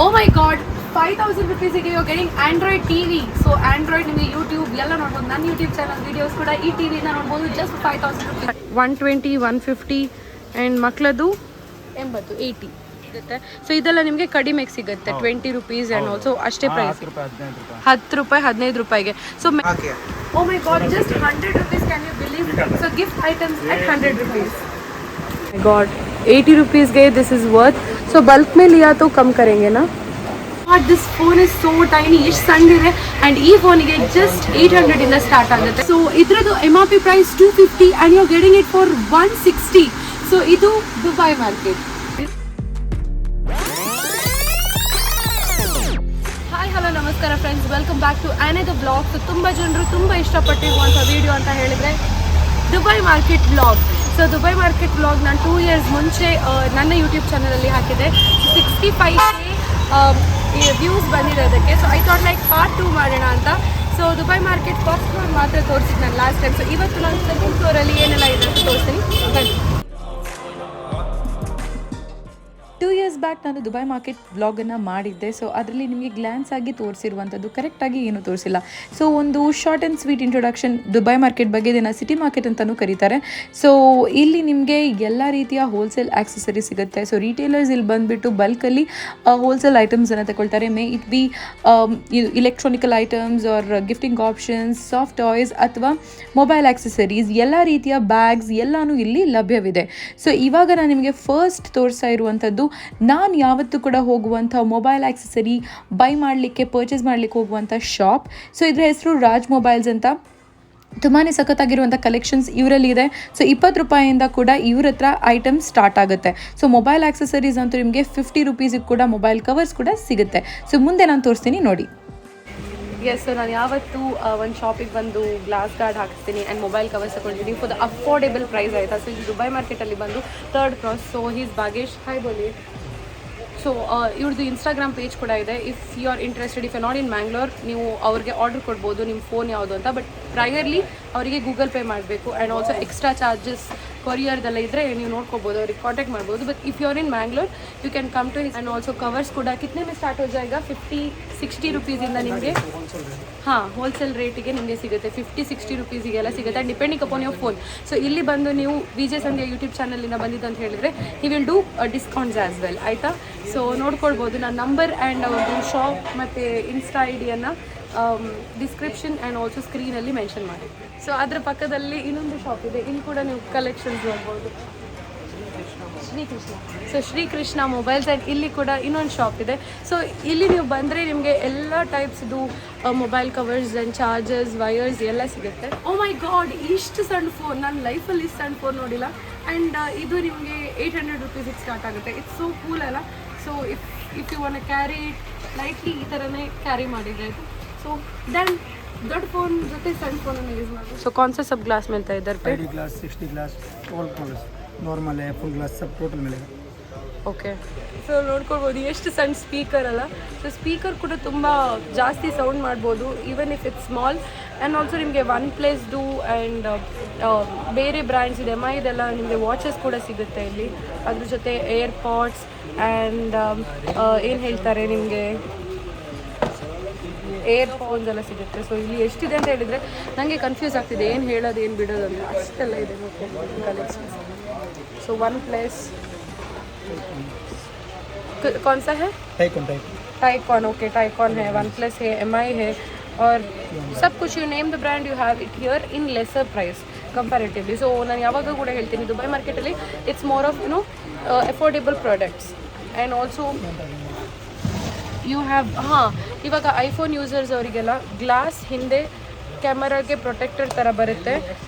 O my god 5000 ರುಪೀಸಿಗೆ you getting android TV. So android ನಿಮಗೆ YouTube ಎಲ್ಲ ನೋಡ್ಬೋದು. ನನ್ನ ಯೂಟ್ಯೂಬ್ ಚಾನಲ್ ವೀಡಿಯೋಸ್ ಕೂಡ ಈ ಟಿವಿಯಿಂದ ನೋಡ್ಬೋದು. Just 5000 rupees. 120, 150 ಆ್ಯಂಡ್ ಮಕ್ಕಳದು 80, 80 ಸಿಗುತ್ತೆ. ಸೊ ಇದೆಲ್ಲ ನಿಮಗೆ ಕಡಿಮೆಗೆ ಸಿಗುತ್ತೆ. 20 ರುಪೀಸ್ ಆ್ಯಂಡ್ ಆಲ್ಸೋ ಅಷ್ಟೇ ಪ್ರೈಸ್. 10 ರೂಪಾಯಿ 15 ರೂಪಾಯಿಗೆ. So oh my god just 100 rupees, can you believe? So gift items at 100 rupees. God 80 rupees गए. This is worth. So bulk में लिया तो कम करेंगे ना. But this phone is so tiny. इस संडे है and ये phone के just 800 in the start आते हैं. So इधर तो MRP price 250 and you're getting it for 160. So ಇದು Dubai market. ಹಾಯ್ ಹಲೋ ನಮಸ್ಕಾರ friends, welcome back to another vlog. So ತುಂಬ ಜನರು ತುಂಬ ಇಷ್ಟಪಟ್ಟಿರುವಂಥ ವಿಡಿಯೋ ಅಂತ ಹೇಳಿದರೆ Dubai market vlog. So Dubai market vlog ನಾನು 2 years ಮುಂಚೆ ನನ್ನ ಯೂಟ್ಯೂಬ್ ಚಾನಲಲ್ಲಿ ಹಾಕಿದೆ. 65K ವ್ಯೂಸ್ ಬಂದಿದೆ ಅದಕ್ಕೆ. So I thought like part 2 ಮಾಡೋಣ ಅಂತ. So Dubai market first floor ಮಾತ್ರ ತೋರಿಸಿದ್ದು ನಾನು ಲಾಸ್ಟ್ ಟೈಮ್. ಸೊ ಇವತ್ತು ನಾನು ಸೆಕೆಂಡ್ ಫ್ಲೋರಲ್ಲಿ ಏನೆಲ್ಲ ಇದೆ ಅಂತ ತೋರಿಸ್ತೀನಿ. 2 years ಬ್ಯಾಕ್ ನಾನು ದುಬೈ ಮಾರ್ಕೆಟ್ ವ್ಲಾಗನ್ನು ಮಾಡಿದ್ದೆ. ಸೊ ಅದರಲ್ಲಿ ನಿಮಗೆ ಗ್ಲ್ಯಾನ್ಸ್ ಆಗಿ ತೋರಿಸಿರುವಂಥದ್ದು ಕರೆಕ್ಟಾಗಿ ಏನು ತೋರಿಸಿಲ್ಲ. ಸೊ ಒಂದು short and sweet introduction Dubai market ಬಗ್ಗೆ. ಇದನ್ನು ಸಿಟಿ ಮಾರ್ಕೆಟ್ ಅಂತಲೂ ಕರೀತಾರೆ. ಸೊ ಇಲ್ಲಿ ನಿಮಗೆ ಎಲ್ಲ ರೀತಿಯ ಹೋಲ್ಸೇಲ್ ಆಕ್ಸೆಸರಿ ಸಿಗುತ್ತೆ. ಸೊ ರಿಟೇಲರ್ಸ್ ಇಲ್ಲಿ ಬಂದುಬಿಟ್ಟು ಬಲ್ಕಲ್ಲಿ ಹೋಲ್ಸೇಲ್ ಐಟಮ್ಸನ್ನು ತಗೊಳ್ತಾರೆ. May it be electronical items or gifting options, soft toys ಅಥವಾ ಮೊಬೈಲ್ ಆಕ್ಸೆಸರೀಸ್, ಎಲ್ಲ ರೀತಿಯ ಬ್ಯಾಗ್ಸ್ ಎಲ್ಲನೂ ಇಲ್ಲಿ ಲಭ್ಯವಿದೆ. ಸೊ ಇವಾಗ ನಾನು ನಿಮಗೆ ಫಸ್ಟ್ ತೋರಿಸ್ತಾ ಇರುವಂಥದ್ದು ನಾನು ಯಾವತ್ತೂ ಕೂಡ ಹೋಗುವಂಥ ಮೊಬೈಲ್ ಆಕ್ಸೆಸರಿ ಬೈ ಮಾಡಲಿಕ್ಕೆ, ಪರ್ಚೇಸ್ ಮಾಡಲಿಕ್ಕೆ ಹೋಗುವಂಥ ಶಾಪ್. ಸೊ ಇದರ ಹೆಸರು ರಾಜ್ ಮೊಬೈಲ್ಸ್ ಅಂತ. ತುಂಬಾ ಸಖತ್ತಾಗಿರುವಂಥ ಕಲೆಕ್ಷನ್ಸ್ ಇವರಲ್ಲಿ ಇದೆ. ಸೊ 20 ರೂಪಾಯಿಯಿಂದ ಕೂಡ ಇವ್ರ ಹತ್ರ ಐಟಮ್ಸ್ ಸ್ಟಾರ್ಟ್ ಆಗುತ್ತೆ. ಸೊ ಮೊಬೈಲ್ ಆಕ್ಸೆಸರೀಸ್ ಅಂತೂ ನಿಮಗೆ 50 ರುಪೀಸಿಗೆ ಕೂಡ ಮೊಬೈಲ್ ಕವರ್ಸ್ ಕೂಡ ಸಿಗುತ್ತೆ. ಸೊ ಮುಂದೆ ನಾನು ತೋರಿಸ್ತೀನಿ ನೋಡಿ. ಎಸ್, ಸೊ ನಾನು ಯಾವತ್ತೂ ಒಂದು ಶಾಪಿಗೆ ಬಂದು ಗ್ಲಾಸ್ ಗಾರ್ಡ್ ಹಾಕಿಸ್ತೀನಿ ಆ್ಯಂಡ್ ಮೊಬೈಲ್ ಕವರ್ಸ್ ತಗೊಂಡಿದ್ದೀನಿ ಫಾರ್ ದ ಅಫೋರ್ಡೆಬಲ್ ಪ್ರೈಸ್ ಆಯಿತಾ. ಸೊ ಇದು ದುಬೈ ಮಾರ್ಕೆಟಲ್ಲಿ ಬಂದು 3rd cross. So he's Bhagesh, hi ಬೋಲಿ. ಸೊ ಇವ್ರದ್ದು ಇನ್ಸ್ಟಾಗ್ರಾಮ್ ಪೇಜ್ ಕೂಡ ಇದೆ. If you are interested, if you not in Mangalore, ನೀವು ಅವ್ರಿಗೆ ಆರ್ಡರ್ ಕೊಡ್ಬೋದು ನಿಮ್ಮ ಫೋನ್ ಯಾವುದು ಅಂತ. ಬಟ್ ಪ್ರಯರ್ಲಿ ಅವರಿಗೆ ಗೂಗಲ್ ಪೇ ಮಾಡಬೇಕು ಆ್ಯಂಡ್ ಆಲ್ಸೋ ಎಕ್ಸ್ಟ್ರಾ ಚಾರ್ಜಸ್ ಕೊರಿಯರ್ದೆಲ್ಲ ಇದ್ದರೆ ನೀವು ನೋಡ್ಕೋಬೋದು, ಅವ್ರಿಗೆ ಕಾಂಟ್ಯಾಕ್ಟ್ ಮಾಡ್ಬೋದು. But if you are in Mangalore you can come to his. And also covers ಕೂಡ ಕಿತನೆ ಮೇ ಸ್ಟಾರ್ಟ್ ಹೋ ಜಾಯೇಗಾ, 50-60 ರುಪೀಸಿಂದ ನಿಮಗೆ ಹೋಲ್ಸೇಲ್ ರೇಟಿಗೆ ನಿಮಗೆ ಸಿಗುತ್ತೆ. 50-60 ರುಪೀಸಿಗೆಲ್ಲ ಸಿಗುತ್ತೆ and depending upon your phone. So ಇಲ್ಲಿ ಬಂದು ನೀವು ವಿಜಯ್ ಸಂಧ್ಯಾ ಯೂಟ್ಯೂಬ್ ಚಾನಲಿಂದ ಬಂದಿದ್ದು ಅಂತ ಹೇಳಿದರೆ he will do discounts as well, ಆಯಿತಾ. ಸೊ ನೋಡ್ಕೊಳ್ಬೋದು. ನನ್ನ ನಂಬರ್ ಆ್ಯಂಡ್ ಅವ್ರದ್ದು ಶಾಪ್ ಮತ್ತು ಇನ್ಸ್ಟಾ ಐಡಿಯನ್ನು ಡಿಸ್ಕ್ರಿಪ್ಷನ್ ಆ್ಯಂಡ್ ಆಲ್ಸೋ ಸ್ಕ್ರೀನಲ್ಲಿ ಮೆನ್ಷನ್ ಮಾಡಿ. ಸೊ ಅದರ ಪಕ್ಕದಲ್ಲಿ ಇನ್ನೊಂದು ಶಾಪ್ ಇದೆ, ಇಲ್ಲಿ ಕೂಡ ನೀವು ಕಲೆಕ್ಷನ್ಸ್ ನೋಡ್ಬೋದು. Srikrishna. So Srikrishna mobiles and ಇಲ್ಲಿ ಕೂಡ ಇನ್ನೊಂದು ಶಾಪ್ ಇದೆ. ಸೊ ಇಲ್ಲಿ ನೀವು ಬಂದರೆ ನಿಮಗೆ ಎಲ್ಲ ಟೈಪ್ಸ್ದು mobile covers and chargers, wires ಎಲ್ಲ ಸಿಗುತ್ತೆ. ಓ ಮೈ ಗಾಡ್, ಇಷ್ಟು ಸಣ್ಣ ಫೋನ್ ನಾನು ಲೈಫಲ್ಲಿ ಇಷ್ಟು ಸಣ್ಣ ಫೋನ್ ನೋಡಿಲ್ಲ. ಆ್ಯಂಡ್ ಇದು ನಿಮಗೆ 800 ರುಪೀಸಿಗೆ ಸ್ಟಾರ್ಟ್ ಆಗುತ್ತೆ. ಇಟ್ಸ್ ಸೋ ಕೂಲ್ ಅಲ್ಲ. So if you want carry it lightly ಈ ಥರನೇ ಕ್ಯಾರಿ ಮಾಡಿದರೆ ಆಯಿತು. ಸೊ ದೆನ್ ದೊಡ್ಡ ಫೋನ್ ಜೊತೆ ಸಣ್ಣ ಫೋನನ್ನು ಯೂಸ್ ಮಾಡಿ. ಸೊ कौन सा सब ग्लास मिलता है इधर पे? 30 glass, 60 glass, all glass, normal है, फुल ग्लास, सब टोटल मिलेगा. ಓಕೆ. ಸೊ ನೋಡ್ಕೊಳ್ಬೋದು ಎಷ್ಟು ಸಣ್ಣ ಸ್ಪೀಕರ್ ಅಲ್ಲ. ಸೊ ಸ್ಪೀಕರ್ ಕೂಡ ತುಂಬ ಜಾಸ್ತಿ ಸೌಂಡ್ ಮಾಡ್ಬೋದು even if it's small. And also ನಿಮಗೆ ಒನ್ ಪ್ಲಸ್ದು ಆ್ಯಂಡ್ ಬೇರೆ ಬ್ರ್ಯಾಂಡ್ಸ್ ಇದೆ, MI ಇದೆಲ್ಲ ನಿಮಗೆ ವಾಚಸ್ ಕೂಡ ಸಿಗುತ್ತೆ ಇಲ್ಲಿ. ಅದ್ರ ಜೊತೆ ಏರ್ಪಾಡ್ಸ್ ಆ್ಯಂಡ್ ಏನು ಹೇಳ್ತಾರೆ ನಿಮಗೆ ಏರ್ಫೋನ್ಸ್ ಎಲ್ಲ ಸಿಗುತ್ತೆ. ಸೊ ಇಲ್ಲಿ ಎಷ್ಟಿದೆ ಅಂತ ಹೇಳಿದರೆ ನನಗೆ ಕನ್ಫ್ಯೂಸ್ ಆಗ್ತಿದೆ ಏನು ಹೇಳೋದು ಏನು ಬಿಡೋದು ಅಂತ, ಅಷ್ಟೆಲ್ಲ ಇದೆ ಕಲೆಕ್ಷನ್ಸ್. ಸೊ ಒನ್ ಪ್ಲಸ್ कौन सा है? टाइकॉन. ओके, टाइकॉन है, वन प्लस है, MI है और सब कुछ. You name the brand you have it here in lesser price comparatively. So ನಾನು ಯಾವಾಗ ಕೂಡ ಹೇಳ್ತೀನಿ ದುಬೈ ಮಾರ್ಕೆಟಲ್ಲಿ it's more of affordable products. And also you have ಇವಾಗ ಐಫೋನ್ ಯೂಸರ್ಸ್ ಅವರಿಗೆಲ್ಲ ಗ್ಲಾಸ್ ಹಿಂದೆ ಕ್ಯಾಮರಾಗೆ ಪ್ರೊಟೆಕ್ಟರ್ ಥರ ಬರುತ್ತೆ.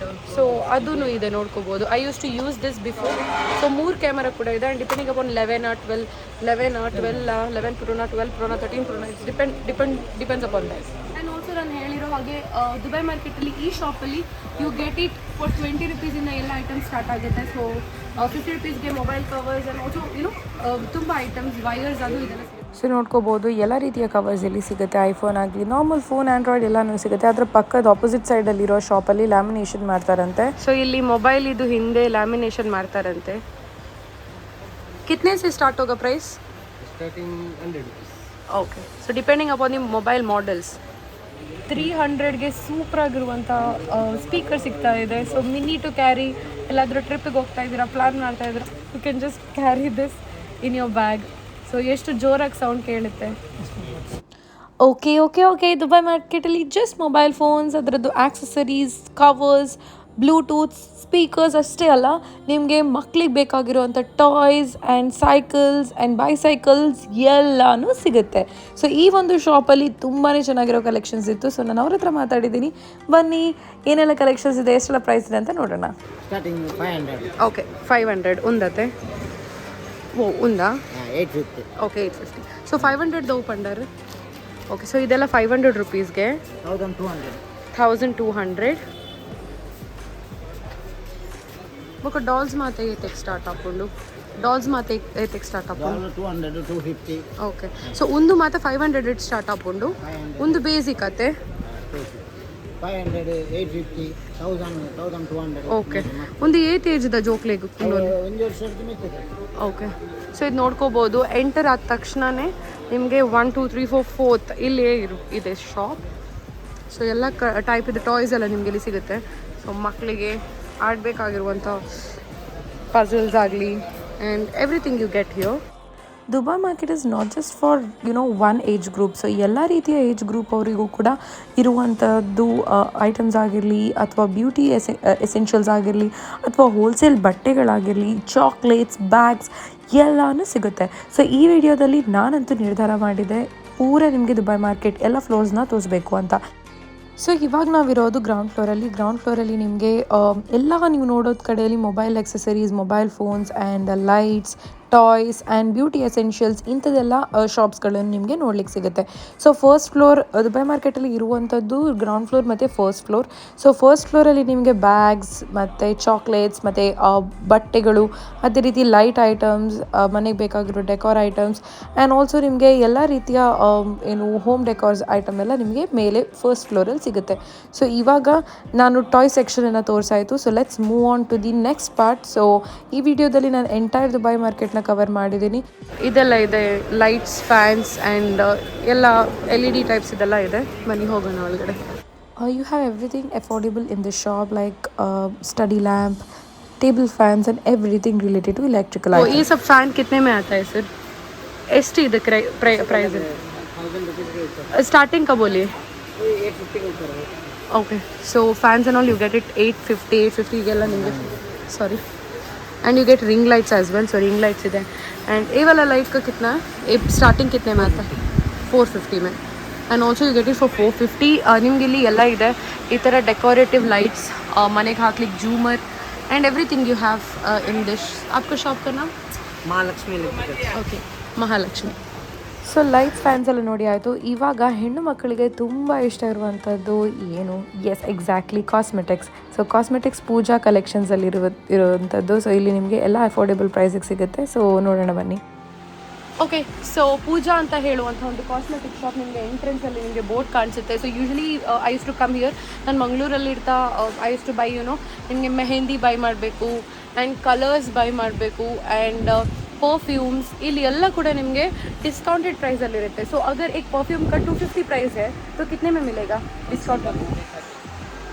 ಸೊ ಅದೂ ಇದೆ, ನೋಡ್ಕೋಬೋದು. I use to use this before. So 3 camera ಕೂಡ ಇದೆ ಆ್ಯಂಡ್ ಡಿಪೆಂಡಿಂಗ್ ಅಪಾನ್ 11 ಪ್ರೋನಾ, 12 ಪ್ರೋನಾ, 13 ಪ್ರೋನಾ, it's depends upon that. And also ನಾನು ಹೇಳಿರೋ ಹಾಗೆ ದುಬೈ ಮಾರ್ಕೆಟಲ್ಲಿ ಈ ಶಾಪಲ್ಲಿ ಯು ಗೆಟ್ ಇಟ್ ಫಾರ್ 20 ರುಪೀಸಿಂದ ಎಲ್ಲ ಐಟಮ್ಸ್ ಸ್ಟಾರ್ಟ್ ಆಗುತ್ತೆ. ಸೊ 50 ರುಪೀಸ್ಗೆ ಮೊಬೈಲ್ ಕವರ್ಸ್ ಆ್ಯಂಡ್ ಆಲ್ಸೋ ತುಂಬ ಐಟಮ್ಸ್, ವೈರ್ಸ್, ಅದು ಇದೆಲ್ಲ ಸಿಗುತ್ತೆ. ಸೊ ನೋಡ್ಕೋಬೋದು ಎಲ್ಲ ರೀತಿಯ ಕವರ್ಸ್ ಇಲ್ಲಿ ಸಿಗುತ್ತೆ. ಐಫೋನ್ ಆಗಲಿ, ನಾರ್ಮಲ್ ಫೋನ್, ಆ್ಯಂಡ್ರಾಯ್ಡ್ ಎಲ್ಲನೂ ಸಿಗುತ್ತೆ. ಅದರ ಪಕ್ಕದ ಆಪೋಸಿಟ್ ಸೈಡಲ್ಲಿರೋ ಶಾಪಲ್ಲಿ ಲ್ಯಾಮಿನೇಷನ್ ಮಾಡ್ತಾರಂತೆ. ಸೊ ಇಲ್ಲಿ ಮೊಬೈಲ್ ಇದು ಹಿಂದೆ ಲ್ಯಾಮಿನೇಷನ್ ಮಾಡ್ತಾರಂತೆ. ಕಿತ್ನೆ ಸೆ ಸ್ಟಾರ್ಟ್ ಹೋಗೋ price? Starting 100 rupees. Okay so depending upon the mobile models 300ಗೆ ಸೂಪರ್ ಆಗಿರುವಂಥ ಸ್ಪೀಕರ್ ಸಿಗ್ತಾ ಇದೆ. ಸೊ ಮಿನಿ ಟು ಕ್ಯಾರಿ, ಎಲ್ಲಾದರೂ ಟ್ರಿಪ್ಪಿಗೆ ಹೋಗ್ತಾ ಇದ್ದೀರಾ, ಪ್ಲಾನ್ ಮಾಡ್ತಾ ಇದ್ದೀರಾ, you can just carry this in your bag. So ಎಷ್ಟು ಜೋರಾಗಿ ಸೌಂಡ್ ಕೇಳುತ್ತೆ. ಓಕೆ ದುಬೈ ಮಾರ್ಕೆಟಲ್ಲಿ ಜಸ್ಟ್ ಮೊಬೈಲ್ ಫೋನ್ಸ್, ಅದರದ್ದು ಆಕ್ಸೆಸರೀಸ್, ಕವರ್ಸ್, ಬ್ಲೂಟೂತ್ ಸ್ಪೀಕರ್ಸ್ ಅಷ್ಟೇ ಅಲ್ಲ, ನಿಮಗೆ ಮಕ್ಳಿಗೆ ಬೇಕಾಗಿರುವಂಥ toys and cycles and bicycles ಎಲ್ಲನೂ ಸಿಗುತ್ತೆ. ಸೊ ಈ ಒಂದು ಶಾಪಲ್ಲಿ ತುಂಬಾ ಚೆನ್ನಾಗಿರೋ ಕಲೆಕ್ಷನ್ಸ್ ಇತ್ತು. ಸೊ ನಾನು ಅವ್ರ ಹತ್ರ ಮಾತಾಡಿದ್ದೀನಿ. ಬನ್ನಿ ಏನೆಲ್ಲ ಕಲೆಕ್ಷನ್ಸ್ ಇದೆ, ಎಷ್ಟೆಲ್ಲ ಪ್ರೈಸ್ ಇದೆ ಅಂತ ನೋಡೋಣ. ಸ್ಟಾರ್ಟಿಂಗ್ 500. ಓಕೆ 500 ఉందతే. ఓ ఉందా? 850. ಓಕೆ 850. ಸೊ 500 ದೋ ಪಂಡರ್. ಓಕೆ ಸೊ ಇದೆಲ್ಲ 500 ರೂಪೀಸ್ಗೆ 1200. 1200. ఒక డాల్స్ మాతే ఏతెక్ స్టార్ట్ అప్పుడు డాల్స్ మాతే ఏతెక్ స్టార్ట్ అప్పుడు 200 250. ఓಕೆ ಸೊ ಒಂದು ಮಾತೆ 500 ಇಟ್ ಸ್ಟಾರ್ಟ್ ಅప్పుడు ಒಂದು ಬೇಸಿಕ್ ಅತೆ 500 850 1000 1200. ಓಕೆ ಒಂದು ಏತ್ ಏಜ್ದ ಜೋಕ್ಲೆಗ್ ಒಂದು ವರ್ಷದ ಮಿತ್ತದೆ. ಓಕೆ ಸೊ ಇದು ನೋಡ್ಕೋಬೋದು. ಎಂಟರ್ ಆದ ತಕ್ಷಣವೇ ನಿಮಗೆ 1 2 3 4 4th ಇಲ್ಲೇ ಇದೆ ಶಾಪ್. ಸೊ ಎಲ್ಲ ಟೈಪ್ ಇದೆ ಟಾಯ್ಸ್ ಎಲ್ಲ ನಿಮಗೆ ಇಲ್ಲಿ ಸಿಗುತ್ತೆ. ಸೊ ಮಕ್ಕಳಿಗೆ ಆಡಬೇಕಾಗಿರುವಂಥ ಪಝಲ್ಸ್ ಆಗಲಿ and everything you get here. Dubai market is not just for one age group. So ಎಲ್ಲ ರೀತಿಯ ಏಜ್ ಗ್ರೂಪ್ ಅವರಿಗೂ ಕೂಡ ಇರುವಂಥದ್ದು ಐಟಮ್ಸ್ ಆಗಿರಲಿ, ಅಥವಾ ಬ್ಯೂಟಿ ಎಸೆನ್ಷಿಯಲ್ಸ್ ಆಗಿರಲಿ, ಅಥವಾ ಹೋಲ್ಸೇಲ್ ಬಟ್ಟೆಗಳಾಗಿರಲಿ, ಚಾಕ್ಲೇಟ್ಸ್, ಬ್ಯಾಗ್ಸ್ ಎಲ್ಲನೂ ಸಿಗುತ್ತೆ. ಸೊ ಈ ವಿಡಿಯೋದಲ್ಲಿ ನಾನಂತೂ ನಿರ್ಧಾರ ಮಾಡಿದೆ ಪೂರ ನಿಮಗೆ ದುಬೈ ಮಾರ್ಕೆಟ್ ಎಲ್ಲ ಫ್ಲೋರ್ಸ್ನ ತೋರಿಸ್ಬೇಕು ಅಂತ. ಸೊ ಇವಾಗ ನಾವಿರೋದು ಗ್ರೌಂಡ್ ಫ್ಲೋರಲ್ಲಿ ನಿಮಗೆ ಎಲ್ಲ ನೀವು ನೋಡೋದು ಕಡೆಯಲ್ಲಿ mobile accessories, mobile phones and lights, toys and beauty essentials ಇಂಥದ್ದೆಲ್ಲ ಶಾಪ್ಸ್ಗಳನ್ನು ನಿಮಗೆ ನೋಡ್ಲಿಕ್ಕೆ ಸಿಗುತ್ತೆ. ಸೊ ಫಸ್ಟ್ ಫ್ಲೋರ್ ದುಬೈ ಮಾರ್ಕೆಟಲ್ಲಿ ಇರುವಂಥದ್ದು ಗ್ರೌಂಡ್ ಫ್ಲೋರ್ ಮತ್ತು ಫಸ್ಟ್ ಫ್ಲೋರ್. ಸೊ ಫಸ್ಟ್ ಫ್ಲೋರಲ್ಲಿ ನಿಮಗೆ ಬ್ಯಾಗ್ಸ್ ಮತ್ತು ಚಾಕ್ಲೇಟ್ಸ್ ಮತ್ತು ಬಟ್ಟೆಗಳು, ಅದೇ ರೀತಿ ಲೈಟ್ ಐಟಮ್ಸ್, ಮನೆಗೆ ಬೇಕಾಗಿರೋ ಡೆಕೋರ್ ಐಟಮ್ಸ್ ಆ್ಯಂಡ್ ಆಲ್ಸೋ ನಿಮಗೆ ಎಲ್ಲ ರೀತಿಯ ಹೋಮ್ ಡೆಕೋರ್ಸ್ ಐಟಮ್ ಎಲ್ಲ ನಿಮಗೆ ಮೇಲೆ ಫಸ್ಟ್ ಫ್ಲೋರಲ್ಲಿ ಸಿಗುತ್ತೆ. ಸೊ ಇವಾಗ ನಾನು ಟಾಯ್ ಸೆಕ್ಷನನ್ನು ತೋರಿಸಾಯಿತು. So let's move on to the next part. So ಈ ವಿಡಿಯೋದಲ್ಲಿ ನಾನು ಎಂಟೈರ್ ದುಬೈ ಮಾರ್ಕೆಟ್ನ ಕವರ್ ಮಾಡಿದ್ದೀನಿ. ಇದೆಲ್ಲ ಇದೆ, ಲೈಟ್ಸ್, ಫ್ಯಾನ್ಸ್ ಆ್ಯಂಡ್ ಎಲ್ಲ LED ಟೈಪ್ಸ್ ಇದೆಲ್ಲ ಇದೆ. ಬನ್ನಿ ಹೋಗೋಣ ಒಳಗಡೆ. You have everything affordable in the shop, like study lamp, table fans and everything related to electrical items. ये सब फैन कितने में आता है सर? ಎಷ್ಟು ಇದೆ ಪ್ರೈಸ್? 1000 rupees. ಸ್ಟಾರ್ಟಿಂಗ್ का बोलिए. 850 के ऊपर है. Okay so fans and all you get it 850 ಗೆಲ್ಲ ನಿಮಗೆ. Sorry and you get ring lights as well. So ring lights ಇದೆ. एंड ये वाला लाइट का कितना है? स्टार्टिंग कितने में आता है? 450 में. And also you get it for 450. ನಿಮ್ಗೆ ಇಲ್ಲಿ ಎಲ್ಲ ಇದೆ ಈ ಥರ ಡೆಕೋರೇಟಿವ್ ಲೈಟ್ಸ್, ಮನೆಗೆ ಹಾಕ್ಲಿಕ್ಕೆ ಜೂಮರ್ and everything you have in this. आपका शॉप का नाम? महालक्ष्मी लिखित. Okay Mahalakshmi. So lights, fans ಎಲ್ಲ ನೋಡಿ ಆಯಿತು. ಇವಾಗ ಹೆಣ್ಣು ಮಕ್ಕಳಿಗೆ ತುಂಬ ಇಷ್ಟ ಇರುವಂಥದ್ದು ಏನು? Yes, exactly cosmetics. So cosmetics Pooja ಕಲೆಕ್ಷನ್ಸಲ್ಲಿ ಇರುವಂಥದ್ದು. ಸೊ ಇಲ್ಲಿ ನಿಮಗೆ ಎಲ್ಲ ಅಫೋರ್ಡೆಬಲ್ ಪ್ರೈಸಿಗೆ ಸಿಗುತ್ತೆ. ಸೊ ನೋಡೋಣ ಬನ್ನಿ. ಓಕೆ ಸೊ ಪೂಜಾ ಅಂತ ಹೇಳುವಂಥ ಒಂದು ಕಾಸ್ಮೆಟಿಕ್ ಶಾಪ್ ನಿಮಗೆ ಎಂಟ್ರೆನ್ಸಲ್ಲಿ ನಿಮಗೆ ಬೋರ್ಡ್ ಕಾಣಿಸುತ್ತೆ. So usually I use to come here. ನಾನು ಮಂಗಳೂರಲ್ಲಿ ಇರ್ತಾ I use to buy mehndi ಮೆಹಂದಿ ಬೈ ಮಾಡಬೇಕು ಆ್ಯಂಡ್ ಕಲರ್ಸ್ ಬೈ ಮಾಡಬೇಕು ಆ್ಯಂಡ್ परफ्यूम्स ಇಲ್ಲಿ ಎಲ್ಲ ಕೂಡ ನಿಮಗೆ ಡಿಸ್काउंटेड प्राइसಲ್ಲಿರುತ್ತೆ. ಸೊ अगर एक परफ्यूम का 250 प्राइस है तो कितने में मिलेगा डिस्काउंट?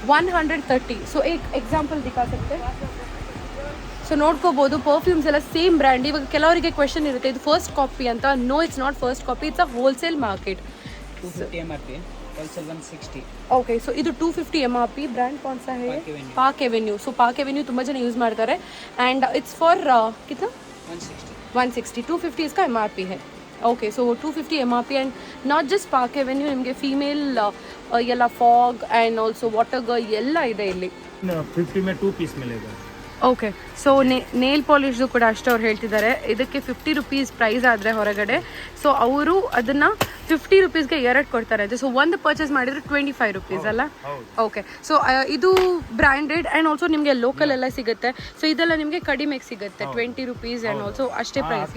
130. ಸೊ एक एग्जांपल दिखा सकते हैं. ಸೊ ನೋಡ್ಕೋಬೋದು ಪರ್ಫ್ಯೂಮ್ಸ್ ಎಲ್ಲ ಸೇಮ್ ಬ್ರ್ಯಾಂಡ್. ಇವಾಗ ಕೆಲವರಿಗೆ ಕ್ವೆಶನ್ ಇರುತ್ತೆ ಇದು ಫಸ್ಟ್ ಕಾಪಿ ಅಂತ. No, it's not first copy, it's a wholesale market. 250 MRP, wholesale 160. Okay so ಇದು 250 MRP. ಬ್ರ್ಯಾಂಡ್ कौन सा है? Park Avenue. So Park Avenue ತುಂಬ ಜನ ಯೂಸ್ ಮಾಡ್ತಾರೆ ಆ್ಯಂಡ್ ಇಟ್ಸ್ ಫಾರ್ कितना? 160. 250 इसका MRP है. Okay so 250 MRP and not just park Avenue. ನಿಮಗೆ ಫೀಮೇಲ್ ಎಲ್ಲ fog and also water girl ಎಲ್ಲ ಇದೆ ಇಲ್ಲಿ. 50 में 2 पीस मिलेगा. ಓಕೆ ಸೊ ನೇಲ್ ಪಾಲಿಶ್ದು ಕೂಡ ಅಷ್ಟೇ ಅವ್ರು ಹೇಳ್ತಿದ್ದಾರೆ. ಇದಕ್ಕೆ 50 ರೂಪೀಸ್ ಪ್ರೈಸ್ ಆದರೆ ಹೊರಗಡೆ, ಸೊ ಅವರು ಅದನ್ನು 50 ರೂಪೀಸ್ಗೆ 2 ಕೊಡ್ತಾರೆ ಅಂತ. ಸೊ ಒಂದು ಪರ್ಚೇಸ್ ಮಾಡಿದರೆ 25 ರೂಪೀಸ್ ಅಲ್ಲ? ಓಕೆ ಸೊ ಇದು ಬ್ರ್ಯಾಂಡೆಡ್ ಆ್ಯಂಡ್ ಆಲ್ಸೋ ನಿಮಗೆ ಲೋಕಲ್ ಎಲ್ಲ ಸಿಗುತ್ತೆ. ಸೊ ಇದೆಲ್ಲ ನಿಮಗೆ ಕಡಿಮೆಗೆ ಸಿಗುತ್ತೆ 20 ರೂಪೀಸ್ ಆ್ಯಂಡ್ ಆಲ್ಸೋ ಅಷ್ಟೇ ಪ್ರೈಸ್.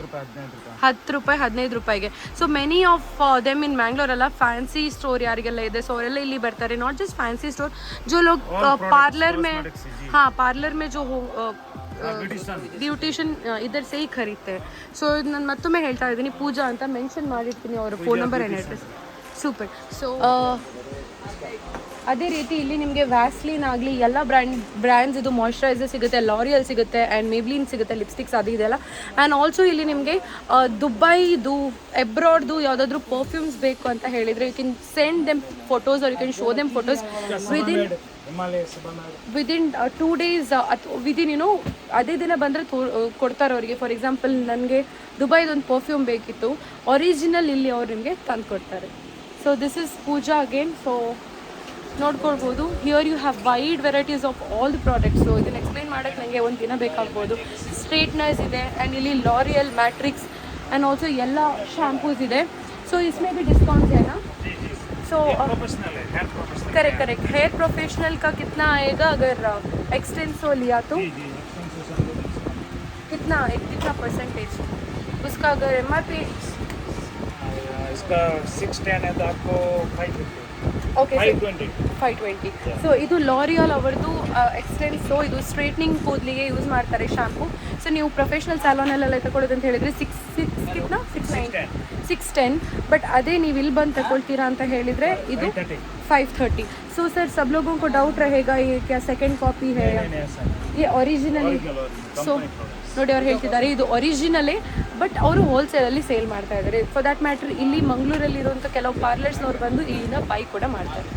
10 ರೂಪಾಯಿ 15 ರೂಪಾಯಿಗೆ. So many of them in Mangalore ಎಲ್ಲ ಫ್ಯಾನ್ಸಿ ಸ್ಟೋರ್ ಯಾರಿಗೆಲ್ಲ ಇದೆ, ಸೊ ಅವರೆಲ್ಲ ಇಲ್ಲಿ ಬರ್ತಾರೆ. ನಾಟ್ ಜಸ್ಟ್ ಫ್ಯಾನ್ಸಿ स्टोर, जो लोग पार्लर में, हाँ पार्लर में जो ಬ್ಯೂಟಿಷಿಯನ್ इधर से ही खरीदते हैं. ಸೊ ನಾನು ಮತ್ತೊಮ್ಮೆ ಹೇಳ್ತಾ ಇದ್ದೀನಿ, ಪೂಜಾ ಅಂತ ಮೆನ್ಷನ್ ಮಾಡಿರ್ತೀನಿ ಅವರ phone number and address. Super. So ಅದೇ ರೀತಿ ಇಲ್ಲಿ ನಿಮಗೆ ವ್ಯಾಸ್ಲಿನ್ ಆಗಲಿ ಎಲ್ಲ ಬ್ರ್ಯಾಂಡ್ಸ್ ಇದು ಮಾಯ್ಶ್ಚರೈಸರ್ ಸಿಗುತ್ತೆ, ಲಾರಿಯಲ್ ಸಿಗುತ್ತೆ ಆ್ಯಂಡ್ ಮೇಬ್ಲಿನ್ ಸಿಗುತ್ತೆ, ಲಿಪ್ಸ್ಟಿಕ್ಸ್ ಅದು ಇದೆಲ್ಲ. ಆ್ಯಂಡ್ ಆಲ್ಸೋ ಇಲ್ಲಿ ನಿಮಗೆ ದುಬೈದು ಎಬ್ರಾಡ್ದು ಯಾವುದಾದ್ರೂ ಪರ್ಫ್ಯೂಮ್ಸ್ ಬೇಕು ಅಂತ ಹೇಳಿದರೆ you can send them photos or you can show them photos within 2 days ಅಥವಾ ವಿದಿನ್ ಅದೇ ದಿನ ಬಂದರೆ ಕೊಡ್ತಾರೆ ಅವರಿಗೆ. ಫಾರ್ ಎಕ್ಸಾಂಪಲ್ ನನಗೆ ದುಬೈದೊಂದು ಪರ್ಫ್ಯೂಮ್ ಬೇಕಿತ್ತು, ಒರಿಜಿನಲ್ ಇಲ್ಲಿ ಅವ್ರು ನಿಮಗೆ ತಂದು ಕೊಡ್ತಾರೆ. So this is Pooja again. So ನೋಡ್ಕೊಳ್ಬೋದು, here you have wide varieties of all the products. So ಇದನ್ನು ಎಕ್ಸ್ಪ್ಲೈನ್ ಮಾಡೋಕ್ಕೆ ನನಗೆ ಒಂದು ದಿನ ಬೇಕಾಗ್ಬೋದು. ಸ್ಟ್ರೇಟ್ನರ್ಸ್ ಇದೆ ಆ್ಯಂಡ್ ಇಲ್ಲಿ ಲಾರಿಯಲ್, ಮ್ಯಾಟ್ರಿಕ್ಸ್ ಆ್ಯಂಡ್ ಆಲ್ಸೋ ಎಲ್ಲ ಶ್ಯಾಂಪೂಸ್ ಇದೆ. ಸೊ इसमें भी डिस्काउंट है ना? So correct. हेयर प्रोफेशनल का कितना आएगा अगर एक्सटेंसो लिया तो? कितना परसेंटेज उसका अगर MRP? इसका 610 है तो आपको 550. ಓಕೆ 520. ಸೊ ಇದು ಲಾರಿಯಲ್ ಅವರದು ಎಕ್ಸ್ಟೆನ್ಸೋ, ಇದು ಸ್ಟ್ರೈಟ್ನಿಂಗ್ ಕೂದಲಿಗೆ ಯೂಸ್ ಮಾಡ್ತಾರೆ ಶ್ಯಾಂಪು. ಸೊ ನೀವು ಪ್ರೊಫೆಷ್ನಲ್ ಸ್ಯಾಲೋನಲ್ಲೆಲ್ಲ ತಗೊಳ್ಳೋದು ಅಂತ ಹೇಳಿದರೆ 610. ಬಟ್ ಅದೇ ನೀವು ಇಲ್ಲಿ ಬಂದು ತಗೊಳ್ತೀರಾ ಅಂತ ಹೇಳಿದರೆ ಇದು 530. ಸೊ ಸರ್ सब लोगों को डाउट रहेगा ये क्या सेकेंड कॉपी है? ये ओरिजिनली. ಸೊ ನೋಡಿ ಅವ್ರು ಹೇಳ್ತಿದ್ದಾರೆ ಇದು ಒರಿಜಿನಲೇ, ಬಟ್ ಅವರು ಹೋಲ್ಸೇಲಲ್ಲಿ ಸೇಲ್ ಮಾಡ್ತಾ ಇದ್ದಾರೆ. ಫಾರ್ ದ್ಯಾಟ್ ಮ್ಯಾಟ್ರ್ ಇಲ್ಲಿ ಮಂಗಳೂರಲ್ಲಿರುವಂಥ ಕೆಲವು ಪಾರ್ಲರ್ಸ್ನವ್ರು ಬಂದು ಇಲ್ಲಿಂದ ಬೈ ಕೂಡ ಮಾಡ್ತಾರೆ.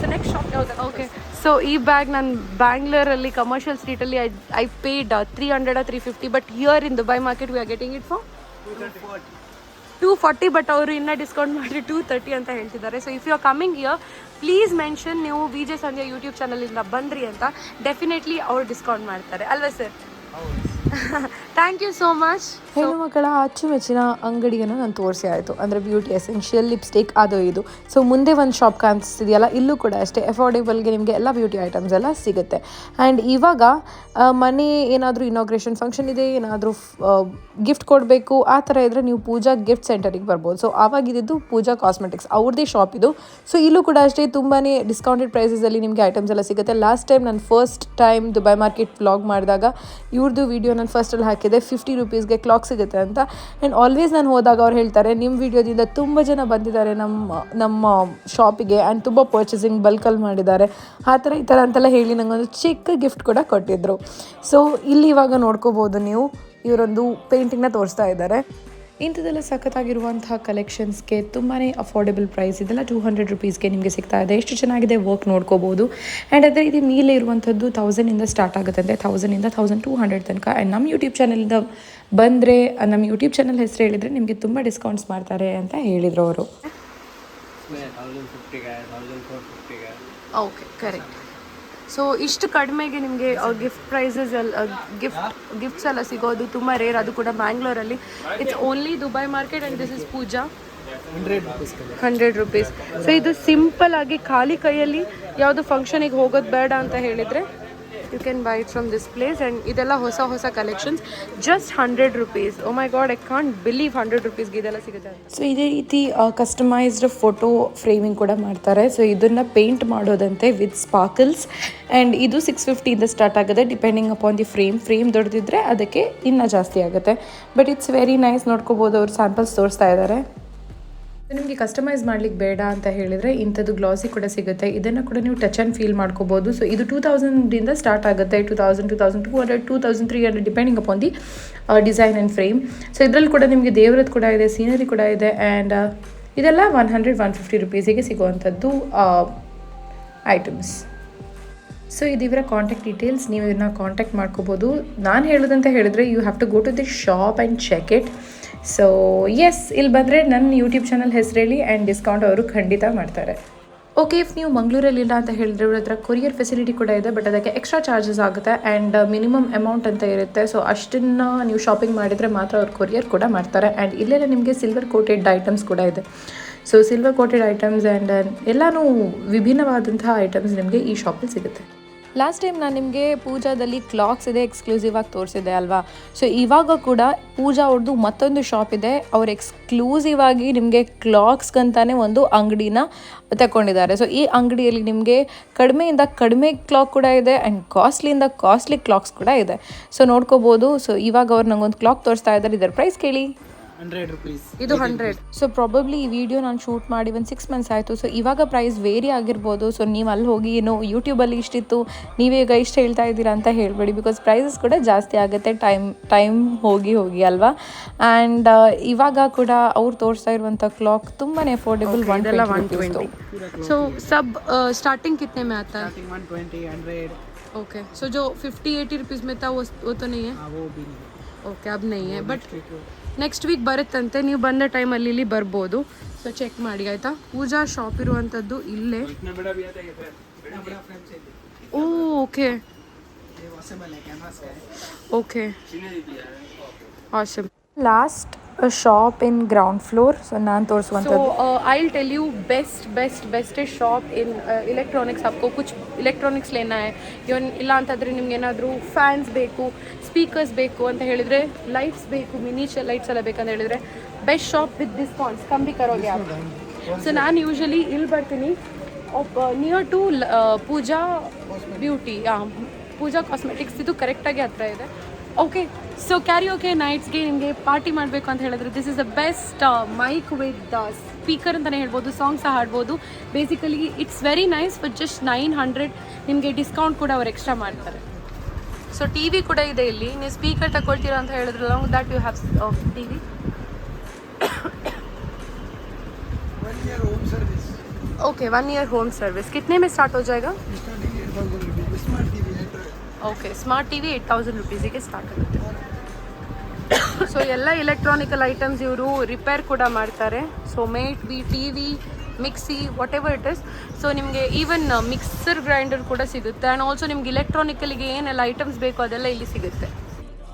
ಸೊ ನೆಕ್ಸ್ಟ್ ಶಾಪ್ ಯಾವ್ದು? ಓಕೆ. ಸೊ ಈ ಬ್ಯಾಗ್ ನಾನು ಬ್ಯಾಂಗ್ಳೂರಲ್ಲಿ ಕಮರ್ಷಿಯಲ್ ಸ್ಟ್ರೀಟಲ್ಲಿ I paid 300 or 350, but here in Dubai market we are getting it for 240, but ಅವರು ಇನ್ನೂ ಡಿಸ್ಕೌಂಟ್ ಮಾಡಿ 230 ಅಂತ ಹೇಳ್ತಿದ್ದಾರೆ. So if you are coming here please mention ನೀವು ವಿಜೆ ಸಂಧ್ಯಾ ಯೂಟ್ಯೂಬ್ ಚಾನಲಿಂದ ಬಂದ್ರಿ ಅಂತ. ಡೆಫಿನೆಟ್ಲಿ ಅವ್ರು ಡಿಸ್ಕೌಂಟ್ ಮಾಡ್ತಾರೆ ಅಲ್ವಾ sir? Thank you so much. ಹೆಣ್ಣು ಮಕ್ಕಳ ಅಚ್ಚುಮೆಚ್ಚಿನ ಅಂಗಡಿಯನ್ನು ನಾನು ತೋರಿಸಿ ಆಯಿತು, ಅಂದರೆ ಬ್ಯೂಟಿ ಎಸೆನ್ಷಿಯಲ್, ಲಿಪ್ಸ್ಟಿಕ್, ಅದು ಇದು. ಸೊ ಮುಂದೆ ಒಂದು ಶಾಪ್ ಕಾಣಿಸ್ತಿದೆಯಲ್ಲ, ಇಲ್ಲೂ ಕೂಡ ಅಷ್ಟೇ ಅಫೋರ್ಡೆಬಲ್ಗೆ ನಿಮಗೆ ಎಲ್ಲ ಬ್ಯೂಟಿ ಐಟಮ್ಸ್ ಎಲ್ಲ ಸಿಗುತ್ತೆ. ಆ್ಯಂಡ್ ಇವಾಗ ಮನೆ ಏನಾದರೂ ಇನಾಗ್ರೇಷನ್ ಫಂಕ್ಷನ್ ಇದೆ, ಏನಾದರೂ ಗಿಫ್ಟ್ ಕೊಡಬೇಕು ಆ ಥರ ಇದ್ದರೆ ನೀವು ಪೂಜಾ ಗಿಫ್ಟ್ ಸೆಂಟರಿಗೆ ಬರ್ಬೋದು. ಸೊ ಆವಾಗಿದ್ದು ಪೂಜಾ ಕಾಸ್ಮೆಟಿಕ್ಸ್ ಅವ್ರದ್ದೇ ಶಾಪ್ ಇದು. ಸೊ ಇಲ್ಲೂ ಕೂಡ ಅಷ್ಟೇ ತುಂಬಾ ಡಿಸ್ಕೌಂಟೆಡ್ ಪ್ರೈಸಸಲ್ಲಿ ನಿಮಗೆ ಐಟಮ್ಸ್ ಎಲ್ಲ ಸಿಗುತ್ತೆ. ಲಾಸ್ಟ್ ಟೈಮ್ ನಾನು first time Dubai market vlog ಮಾಡಿದಾಗ ಇವ್ರದ್ದು ವೀಡಿಯೋ ನಾನು ಫಸ್ಟಲ್ಲಿ ಹಾಕಿದ್ದೆ, 50 ರೂಪೀಸ್ಗೆ ಕ್ಲಾಕ್ ಸಿಗುತ್ತೆ ಅಂತ. ಆ್ಯಂಡ್ ಆಲ್ವೇಸ್ ನಾನು ಹೋದಾಗ ಅವ್ರು ಹೇಳ್ತಾರೆ ನಿಮ್ಮ ವಿಡಿಯೋದಿಂದ ತುಂಬ ಜನ ಬಂದಿದ್ದಾರೆ ನಮ್ಮ ಶಾಪಿಗೆ ಆ್ಯಂಡ್ ತುಂಬ ಪರ್ಚೇಸಿಂಗ್ ಬಲ್ಕಲ್ಲಿ ಮಾಡಿದ್ದಾರೆ, ಆ ಥರ ಈ ಥರ ಅಂತೆಲ್ಲ ಹೇಳಿ ನನಗೊಂದು ಚಿಕ್ಕ ಗಿಫ್ಟ್ ಕೂಡ ಕೊಟ್ಟಿದ್ದರು. ಸೊ ಇಲ್ಲಿ ಇವಾಗ ನೋಡ್ಕೋಬೋದು ನೀವು, ಇವರೊಂದು ಪೇಂಟಿಂಗ್ನ ತೋರಿಸ್ತಾ ಇದ್ದಾರೆ. ಇಂಥದ್ದೆಲ್ಲ ಸಖತ್ತಾಗಿರುವಂತಹ ಕಲೆಕ್ಷನ್ಸ್ಗೆ ತುಂಬಾ ಅಫೋರ್ಡೆಬಲ್ ಪ್ರೈಸ್, ಇದೆಲ್ಲ 200 ರೂಪೀಸ್ಗೆ ನಿಮಗೆ ಸಿಗ್ತಾ ಇದೆ. ಎಷ್ಟು ಚೆನ್ನಾಗಿದೆ ವರ್ಕ್ ನೋಡ್ಕೋಬೋದು. ಆ್ಯಂಡ್ ಅದೇ ರೀತಿ ಮೇಲೆ ಇರುವಂಥದ್ದು 1000ಇಂದ ಸ್ಟಾರ್ಟ್ ಆಗುತ್ತಂತೆ, 1000ಇಂದ 1200 ತನಕ. ಆ್ಯಂಡ್ ನಮ್ಮ ಯೂಟ್ಯೂಬ್ ಚಾನಲಿಂದ ಬಂದರೆ, ನಮ್ಮ ಯೂಟ್ಯೂಬ್ ಚಾನಲ್ ಹೆಸರು ಹೇಳಿದರೆ ನಿಮಗೆ ತುಂಬ ಡಿಸ್ಕೌಂಟ್ಸ್ ಮಾಡ್ತಾರೆ ಅಂತ ಹೇಳಿದರು ಅವರು. Okay, correct. ಸೊ ಇಷ್ಟು ಕಡಿಮೆಗೆ ನಿಮಗೆ ಗಿಫ್ಟ್ ಪ್ರೈಸಸ್ ಎಲ್ಲ ಗಿಫ್ಟ್ಸ್ ಎಲ್ಲ ಸಿಗೋದು ತುಂಬ ರೇರ್, ಅದು ಕೂಡ ಬ್ಯಾಂಗ್ಳೂರಲ್ಲಿ. It's only Dubai market and this is Pooja 100 rupees. So ಇದು ಸಿಂಪಲ್ ಆಗಿ ಖಾಲಿ ಕೈಯಲ್ಲಿ ಯಾವುದು ಫಂಕ್ಷನಿಗೆ ಹೋಗೋದು ಬೇಡ ಅಂತ ಹೇಳಿದರೆ you can buy it from this place. And ಇದೆಲ್ಲ ಹೊಸ collections, just 100 rupees. Oh my god, I can't believe 100 ರೂಪೀಸ್ಗೆ ಇದೆಲ್ಲ ಸಿಗುತ್ತೆ. ಸೊ ಇದೇ ರೀತಿ ಕಸ್ಟಮೈಸ್ಡ್ ಫೋಟೋ ಫ್ರೇಮಿಂಗ್ ಕೂಡ ಮಾಡ್ತಾರೆ. ಸೊ ಇದನ್ನು ಪೇಂಟ್ ಮಾಡೋದಂತೆ ವಿತ್ ಸ್ಪಾರ್ಕಲ್ಸ್. ಆ್ಯಂಡ್ ಇದು 650ಇಂದ ಸ್ಟಾರ್ಟ್ ಆಗುತ್ತೆ, ಡಿಪೆಂಡಿಂಗ್ ಅಪಾನ್ ದಿ ಫ್ರೇಮ್ ದೊಡ್ಡದಿದ್ದರೆ ಅದಕ್ಕೆ ಇನ್ನೂ ಜಾಸ್ತಿ ಆಗುತ್ತೆ. ಬಟ್ ಇಟ್ಸ್ ವೆರಿ ನೈಸ್, ನೋಡ್ಕೋಬೋದು. ಅವ್ರು ಸ್ಯಾಂಪಲ್ಸ್ ತೋರಿಸ್ತಾ ಇದ್ದಾರೆ. ನಿಮಗೆ ಕಸ್ಟಮೈಸ್ ಮಾಡ್ಲಿಕ್ಕೆ ಬೇಡ ಅಂತ ಹೇಳಿದರೆ ಇಂಥದ್ದು ಗ್ಲಾಸಿ ಕೂಡ ಸಿಗುತ್ತೆ, ಇದನ್ನು ಕೂಡ ನೀವು ಟಚ್ ಆ್ಯಂಡ್ ಫೀಲ್ ಮಾಡ್ಕೋಬೋದು. ಸೊ ಇದು 2000ಇಂದ ಸ್ಟಾರ್ಟ್ ಆಗುತ್ತೆ, 2000, 2200, 2300 depending upon the design and frame. So ಇದರಲ್ಲಿ ಕೂಡ ನಿಮಗೆ ದೇವ್ರದ್ದು ಕೂಡ ಇದೆ, ಸೀನರಿ ಕೂಡ ಇದೆ. ಆ್ಯಂಡ್ ಇದೆಲ್ಲ 100-150 ರೂಪೀಸಿಗೆ ಸಿಗುವಂಥದ್ದು ಐಟಮ್ಸ್. ಸೊ ಇದು ಇವರ ಕಾಂಟ್ಯಾಕ್ಟ್ ಡೀಟೇಲ್ಸ್, ನೀವು ಇದನ್ನ ಕಾಂಟ್ಯಾಕ್ಟ್ ಮಾಡ್ಕೋಬೋದು. ನಾನು ಹೇಳೋದಂತ ಹೇಳಿದ್ರೆ you have to go to the shop and check it. So yes, ಇಲ್ಲಿ ಬಂದರೆ ನನ್ನ ಯೂಟ್ಯೂಬ್ ಚಾನಲ್ ಹೆಸರು ಹೇಳಿ ಆ್ಯಂಡ್ ಡಿಸ್ಕೌಂಟ್ ಅವರು ಖಂಡಿತ ಮಾಡ್ತಾರೆ. ಓಕೆ, ಇಫ್ ನೀವು ಮಂಗಳೂರಲ್ಲಿಲ್ಲ ಅಂತ ಹೇಳಿದ್ರೆ ಇವ್ರ ಹತ್ರ ಕೊರಿಯರ್ ಫೆಸಿಲಿಟಿ ಕೂಡ ಇದೆ, ಬಟ್ ಅದಕ್ಕೆ ಎಕ್ಸ್ಟ್ರಾ ಚಾರ್ಜಸ್ ಆಗುತ್ತೆ ಆ್ಯಂಡ್ ಮಿನಿಮಮ್ ಅಮೌಂಟ್ ಅಂತ ಇರುತ್ತೆ. ಸೊ ಅಷ್ಟನ್ನು ನೀವು ಶಾಪಿಂಗ್ ಮಾಡಿದರೆ ಮಾತ್ರ ಅವ್ರು ಕೊರಿಯರ್ ಕೂಡ ಮಾಡ್ತಾರೆ. ಆ್ಯಂಡ್ ಇಲ್ಲೆಲ್ಲ ನಿಮಗೆ ಸಿಲ್ವರ್ ಕೋಟೆಡ್ ಐಟಮ್ಸ್ ಕೂಡ ಇದೆ. So silver coated items and ಎಲ್ಲನೂ ವಿಭಿನ್ನವಾದಂತಹ ಐಟಮ್ಸ್ ನಿಮಗೆ ಈ ಶಾಪಲ್ಲಿ ಸಿಗುತ್ತೆ. ಲಾಸ್ಟ್ ಟೈಮ್ ನಾನು ನಿಮಗೆ ಪೂಜಾದಲ್ಲಿ ಕ್ಲಾಕ್ಸ್ ಇದೆ ಎಕ್ಸ್ಕ್ಲೂಸಿವ್ ಆಗಿ ತೋರಿಸಿದೆ ಅಲ್ವಾ. ಸೊ ಇವಾಗ ಕೂಡ ಪೂಜಾ ಅವ್ರದ್ದು ಮತ್ತೊಂದು ಶಾಪ್ ಇದೆ. ಅವ್ರು ಎಕ್ಸ್ಕ್ಲೂಸಿವ್ ಆಗಿ ನಿಮಗೆ ಕ್ಲಾಕ್ಸ್ಗಂತಾನೆ ಒಂದು ಅಂಗಡಿನ ತಗೊಂಡಿದ್ದಾರೆ. ಸೊ ಈ ಅಂಗಡಿಯಲ್ಲಿ ನಿಮಗೆ ಕಡಿಮೆಯಿಂದ ಕಡಿಮೆ ಕ್ಲಾಕ್ ಕೂಡ ಇದೆ ಆ್ಯಂಡ್ ಕಾಸ್ಟ್ಲಿಯಿಂದ ಕಾಸ್ಟ್ಲಿ ಕ್ಲಾಕ್ಸ್ ಕೂಡ ಇದೆ. ಸೊ ನೋಡ್ಕೋಬೋದು. ಸೊ ಇವಾಗ ಅವ್ರು ನಂಗೊಂದು ಕ್ಲಾಕ್ ತೋರಿಸ್ತಾ ಇದ್ದಾರೆ. ಇದರ ಪ್ರೈಸ್ ಕೇಳಿ. 100 rupees. ಇದು 100. ಸೊ ಪ್ರಾಬಬ್ಲಿ ಈ ವಿಡಿಯೋ ನಾನು ಶೂಟ್ ಮಾಡಿ ಒಂದು 6 ಮಂತ್ಸ್ ಆಯಿತು. ಸೊ ಇವಾಗ ಪ್ರೈಸ್ ವೇರಿ ಆಗಿರ್ಬೋದು. ಸೊ ನೀವು ಅಲ್ಲಿ ಹೋಗಿ ಏನೋ ಯೂಟ್ಯೂಬಲ್ಲಿ ಇಷ್ಟಿತ್ತು ನೀವೀಗ ಇಷ್ಟು ಹೇಳ್ತಾ ಇದ್ದೀರಾ ಅಂತ ಹೇಳಬೇಡಿ, ಬಿಕಾಸ್ ಪ್ರೈಸಸ್ ಕೂಡ ಜಾಸ್ತಿ ಆಗುತ್ತೆ ಟೈಮ್ ಹೋಗಿ ಅಲ್ವಾ. ಆ್ಯಂಡ್ ಇವಾಗ ಕೂಡ ಅವ್ರು ತೋರಿಸ್ತಾ ಇರುವಂಥ ಕ್ಲಾಕ್ ತುಂಬಾ ಅಫೋರ್ಡೆಬಲ್. 120. So सब स्टार्टिंग कितने में आता है? Starting 120, 100. ओके. सो जो 50-80 रुपीज़ में था वो तो नहीं है? हाँ, वो भी नहीं. ಓಕೆ, ಅದು ನೈ ಬಟ್ ನೆಕ್ಸ್ಟ್ ವೀಕ್ ಬರುತ್ತಂತೆ. ನೀವು ಬಂದ ಟೈಮಲ್ಲಿ ಇಲ್ಲಿ ಬರ್ಬೋದು. ಸೊ ಚೆಕ್ ಮಾಡಿ ಆಯಿತಾ. ಪೂಜಾ ಶಾಪ್ ಇರುವಂಥದ್ದು ಇಲ್ಲೇ. ಓ ಓಕೆ ये वॉशेबल है, कैनवास का है. Okay awesome. Last shop in ground floor. So ನಾನು So ತೋರಿಸುವಂಥದ್ದು I'll tell you best shop in electronics. आपको कुछ इलेक्ट्रॉनिक्स लेना है ಇಲ್ಲ ಅಂತಂದರೆ ನಿಮ್ಗೆ ಏನಾದರೂ ಫ್ಯಾನ್ಸ್ ಬೇಕು, ಸ್ಪೀಕರ್ಸ್ ಬೇಕು ಅಂತ ಹೇಳಿದರೆ, ಲೈಟ್ಸ್ ಬೇಕು, ಮಿನಿಚರ್ ಲೈಟ್ಸ್ ಎಲ್ಲ ಬೇಕಂತ ಹೇಳಿದರೆ ಬೆಸ್ಟ್ ಶಾಪ್ ವಿತ್ ಡಿಸ್ಕೌಂಟ್ಸ್ ಕಮ್ಮಿ ಕರೋಗೆ आप. ಸೊ ನಾನು ಯೂಶಲಿ ಇಲ್ಲಿ ಬರ್ತೀನಿ near to Pooja beauty, Pooja cosmetics. ಇದು ಕರೆಕ್ಟಾಗಿ ಹತ್ರ ಇದೆ. ಓಕೆ. ಸೊ ಕ್ಯಾರಿಯೋಕೆ ನೈಟ್ಸ್ಗೆ ನಿಮಗೆ ಪಾರ್ಟಿ ಮಾಡಬೇಕು ಅಂತ ಹೇಳಿದ್ರೆ this is the best mic with speaker ಅಂತಲೇ ಹೇಳ್ಬೋದು. ಸಾಂಗ್ ಸಹ ಹಾಡ್ಬೋದು. Basically it's very nice. For just 900 ನಿಮಗೆ ಡಿಸ್ಕೌಂಟ್ ಕೂಡ ಅವ್ರು ಎಕ್ಸ್ಟ್ರಾ ಮಾಡ್ತಾರೆ. ಸೊ ಟಿ ವಿ ಕೂಡ ಇದೆ ಇಲ್ಲಿ. ನೀವು ಸ್ಪೀಕರ್ ತಗೊಳ್ತೀರಾ ಅಂತ ಹೇಳಿದ್ರಲ್ಲ, that you have T V. 1 year home service. Okay 1 year home service. कितने में स्टार्ट हो जाएगा? Starting 8,000 rupees. Smart TV, Android. Okay, smart T V 8000 ರುಪೀಸಿಗೆ ಸ್ಟಾರ್ಟ್ ಆಗುತ್ತೆ. ಸೊ ಎಲ್ಲ ಎಲೆಕ್ಟ್ರಾನಿಕಲ್ ಐಟಮ್ಸ್ ಇವರು ರಿಪೇರ್ ಕೂಡ ಮಾಡ್ತಾರೆ. So maybe T V, mixie, whatever it is. So ನಿಮಗೆ ಈವನ್ ಮಿಕ್ಸರ್ ಗ್ರೈಂಡರ್ ಕೂಡ ಸಿಗುತ್ತೆ. ಆ್ಯಂಡ್ ಆಲ್ಸೋ ನಿಮ್ಗೆ ಇಲೆಕ್ಟ್ರಾನಿಕಲಿಗೆ ಏನೆಲ್ಲ ಐಟಮ್ಸ್ ಬೇಕು ಅದೆಲ್ಲ ಇಲ್ಲಿ ಸಿಗುತ್ತೆ.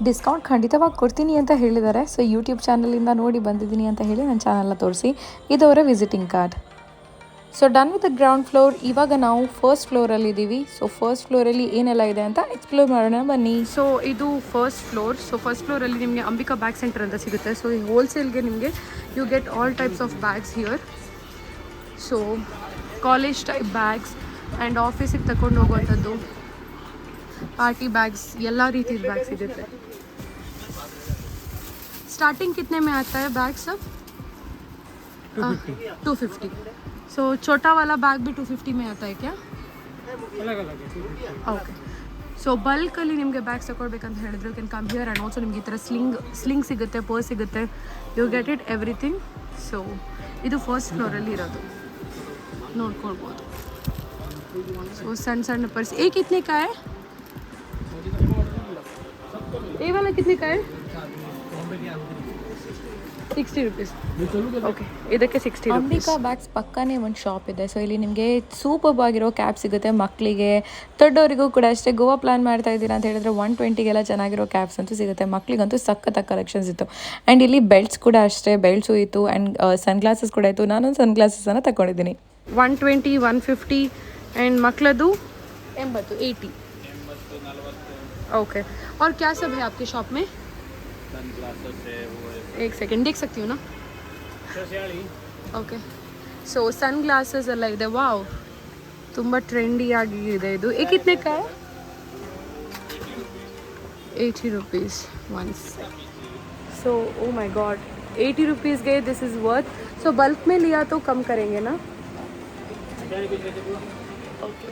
ಡಿಸ್ಕೌಂಟ್ ಖಂಡಿತವಾಗಿ ಕೊಡ್ತೀನಿ ಅಂತ ಹೇಳಿದ್ದಾರೆ. ಸೊ ಯೂಟ್ಯೂಬ್ ಚಾನಲಿಂದ ನೋಡಿ ಬಂದಿದ್ದೀನಿ ಅಂತ ಹೇಳಿ ನನ್ನ ಚಾನಲ್ನ ತೋರಿಸಿ. ಇದು ಅವರ visiting card. So done with the ground floor. ಇವಾಗ ನಾವು ಫಸ್ಟ್ ಫ್ಲೋರಲ್ಲಿ ಇದ್ದೀವಿ. ಸೊ ಫಸ್ಟ್ ಫ್ಲೋರಲ್ಲಿ ಏನೆಲ್ಲ ಇದೆ ಅಂತ ಎಕ್ಸ್ಪ್ಲೋರ್ ಮಾಡೋಣ ಬನ್ನಿ. ಸೊ ಇದು ಫಸ್ಟ್ ಫ್ಲೋರ್. ಸೊ ಫಸ್ಟ್ ಫ್ಲೋರಲ್ಲಿ ನಿಮಗೆ ಅಂಬಿಕಾ ಬ್ಯಾಗ್ ಸೆಂಟರ್ ಅಂತ ಸಿಗುತ್ತೆ. ಸೊ ಈ ಹೋಲ್ಸೇಲ್ಗೆ ನಿಮಗೆ you get all types of bags here. So college type bags and ಆಫೀಸಿಗೆ ತಗೊಂಡು ಹೋಗುವಂಥದ್ದು, ಪಾರ್ಟಿ ಬ್ಯಾಗ್ಸ್, ಎಲ್ಲ ರೀತಿಯ ಬ್ಯಾಗ್ ಸಿಗುತ್ತೆ. स्टार्टिंग कितने में आता है बैग सब? 250. सो छोटा वाला बैग भी 250 में आता है क्या? अलग अलग है. ಓಕೆ. ಸೊ ಬಲ್ಕಲ್ಲಿ ನಿಮಗೆ ಬ್ಯಾಗ್ಸ್ ತಗೊಳ್ಬೇಕಂತ ಹೇಳಿದ್ರೆ you can come here. And also ನಿಮಗೆ ಈ ಥರ ಸ್ಲಿಂಗ್ ಸಿಗುತ್ತೆ, ಪರ್ಸ್ ಸಿಗುತ್ತೆ. You get it everything. So ಇದು ಫಸ್ಟ್ ಫ್ಲೋರಲ್ಲಿ ಇರೋದು, ನೋಡ್ಕೊಳ್ಬೋದು. ಸೊ ಸಣ್ಣ पर्स. ये कितने का है? ये वाला कितने का है? 60 रुपीज़. ಓಕೆ, ಇದಕ್ಕೆ 60 rupees. ಅಂಬಿಕಾ ಬ್ಯಾಗ್ಸ್ ಪಕ್ಕನೇ ಒಂದು ಶಾಪ್ ಇದೆ. ಸೊ ಇಲ್ಲಿ ನಿಮಗೆ ಸೂಪರ್ ಆಗಿರೋ ಕ್ಯಾಪ್ ಸಿಗುತ್ತೆ ಮಕ್ಕಳಿಗೆ, ದೊಡ್ಡವರಿಗೂ ಕೂಡ ಅಷ್ಟೇ. ಗೋವಾ ಪ್ಲಾನ್ ಮಾಡ್ತಾ ಇದ್ದೀರಾ ಅಂತ ಹೇಳಿದ್ರೆ 120ಗೆಲ್ಲ ಚೆನ್ನಾಗಿರೋ ಕ್ಯಾಪ್ಸ್ ಅಂತೂ ಸಿಗುತ್ತೆ. ಮಕ್ಕಳಿಗಂತೂ ಸಖತ್ತಾಗಿ ಕಲೆಕ್ಷನ್ಸ್ ಇತ್ತು. ಆ್ಯಂಡ್ ಇಲ್ಲಿ ಬೆಲ್ಟ್ಸ್ ಕೂಡ ಅಷ್ಟೇ, ಬೆಲ್ಟ್ಸು ಇತ್ತು. ಆ್ಯಂಡ್ ಸನ್ ಗ್ಲಾಸಸ್ ಕೂಡ ಇತ್ತು. ನಾನೊಂದು ಸನ್ ಗ್ಲಾಸಸನ್ನು ತಗೊಂಡಿದ್ದೀನಿ. 120, 150 ಆ್ಯಂಡ್ ಮಕ್ಕಳದು 80. ओके. और क्या सब है आपके शॉप में? एक सेकेंड देख सकती हूँ ना? ಓಕೆ. ಸೊ ಸನ್ ಗ್ಲಾಸಸ್ ಎಲ್ಲ ಇದೆ. ವಾವ್, ತುಂಬ ಟ್ರೆಂಡಿ ಆಗಿ ಇದೆ ಇದು. ಏ ಕಿತ್ನೆ का है? 80 rupees once. So oh my god, 80 rupees गए. This is worth. So bulk में लिया तो कम करेंगे ना? ಓಕೆ.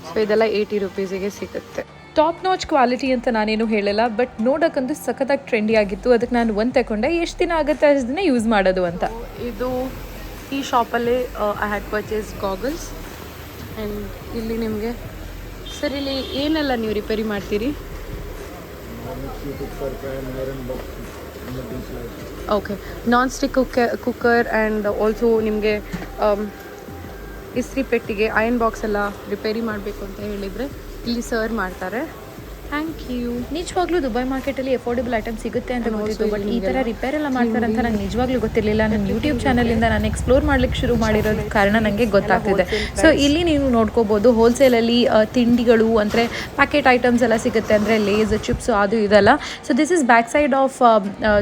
ಸೊ ಇದೆಲ್ಲ 80 रुपीज़ಿಗೆ ಸಿಗುತ್ತೆ. ಟಾಪ್ ನಾಚ್ ಕ್ವಾಲಿಟಿ ಅಂತ ನಾನೇನು ಹೇಳಲ್ಲ, ಬಟ್ ನೋಡೋಕ್ಕಂತೂ ಸಖತ್ತಾಗಿ ಟ್ರೆಂಡಿ ಆಗಿತ್ತು. ಅದಕ್ಕೆ ನಾನು ಒಂದು ತಗೊಂಡೆ. ಎಷ್ಟು ದಿನ ಆಗುತ್ತೆ ಅಷ್ಟು ದಿನ ಯೂಸ್ ಮಾಡೋದು ಅಂತ. ಇದು ಈ ಶಾಪಲ್ಲಿ I had purchase goggles. And ಇಲ್ಲಿ ನಿಮಗೆ ಸರ್ ಇಲ್ಲಿ ಏನೆಲ್ಲ ನೀವು ರಿಪೇರಿ ಮಾಡ್ತೀರಿ? Okay. Non stick cooker and also ನಿಮಗೆ ಇಸ್ತ್ರಿ ಪೆಟ್ಟಿಗೆ, ಅಯನ್ ಬಾಕ್ಸ್ ಎಲ್ಲ ರಿಪೇರಿ ಮಾಡಬೇಕು ಅಂತ ಹೇಳಿದರೆ ಇಲ್ಲಿ ಸರ್ ಮಾಡ್ತಾರೆ. Thank you. ನಿಜವಾಗ್ಲೂ ದುಬೈ ಮಾರ್ಕೆಟಲ್ಲಿ ಅಫೋರ್ಡೆಬಲ್ ಐಟಮ್ ಸಿಗುತ್ತೆ ಅಂತ ಗೊತ್ತಿತ್ತು, ಬಟ್ ಈ ಥರ ರಿಪೇರ್ ಎಲ್ಲ ಮಾಡ್ತಾರೆ ಅಂತ ನಂಗೆ ನಿಜವಾಗ್ಲೂ ಗೊತ್ತಿರಲಿಲ್ಲ. ನನ್ನ ಯೂಟ್ಯೂಬ್ ಚಾನಲಿಂದ ನಾನು ಎಕ್ಸ್ಪ್ಲೋರ್ ಮಾಡ್ಲಿಕ್ಕೆ ಶುರು ಮಾಡಿರೋದು ಕಾರಣ ನನಗೆ ಗೊತ್ತಾಗ್ತಿದೆ. ಸೊ ಇಲ್ಲಿ ನೀವು ನೋಡ್ಕೋಬೋದು ಹೋಲ್ಸೇಲಲ್ಲಿ ತಿಂಡಿಗಳು ಅಂದರೆ ಪ್ಯಾಕೆಟ್ ಐಟಮ್ಸ್ ಎಲ್ಲ ಸಿಗುತ್ತೆ, ಅಂದರೆ ಲೇಸ್ ಚಿಪ್ಸು ಅದು ಇದೆಲ್ಲ. So this is back side of